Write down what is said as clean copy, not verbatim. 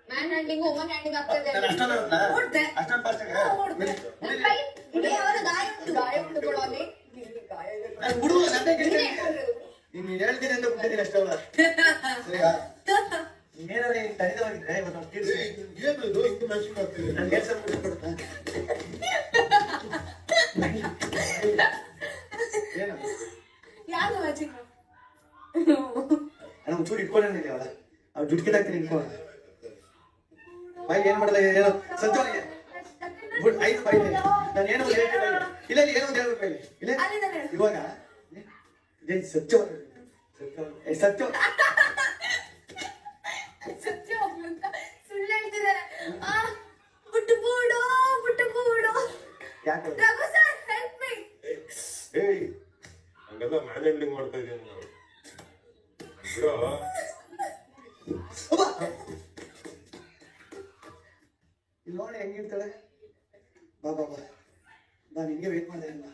Man handing woman handing ಆಗ್ತದೆ. ಗಾಯ ಉಂಟು ಕೊಡೋಲ್ಲಿ ಹೇಳ್ತೀನಿ ಅಂತ ಬಿಟ್ಟಿದ್ದೀನಿ ಅಷ್ಟೇ. ಏನಾರ ತಡೆದವಾಗಿದ್ರೆ ಒಂಚೂರು ಇಟ್ಕೊಂಡೇನಿಲ್ಲ ಅವಳ ಅವ್ರು ಜುಟ್ಕಿದಾಗ್ತೀನಿ ಇಟ್ಕೊ ಬೈ ಏನ್ ಮಾಡಲ್ಲ ಏನೋ ಸಂತೋಷ 5 ಬೈ ನಾನು ಏನೋ ಇಲ್ಲ ಏನೋ ಒಂದು ಹೇಳ್ಬೇಕು ಇಲ್ಲ ಇವಾಗ ಸತ್ಯ ಸತ್ಯ ಸತ್ಯ ಸುಳ್ಳು ಹೇಳ್ತಿದ್ದಾರೆ. ಬಿಟ್ಟು ಯಾಕೆ ಹಂಗೆಲ್ಲ ಮ್ಯಾನ್ ಹ್ಯಾಂಡ್ಲಿಂಗ್ ಮಾಡ್ತಾ ಇದ್ದೀನಿ ನಾವು. ಇಲ್ಲಿ ನೋಡಿ ಹೆಂಗಿರ್ತಾಳೆ. ಬಾ ಬಾ ಬಾ ನಾನು ನಿನ್ಗೆ ವೇಟ್ ಮಾಡ್ತಾ ಇಲ್ಲ.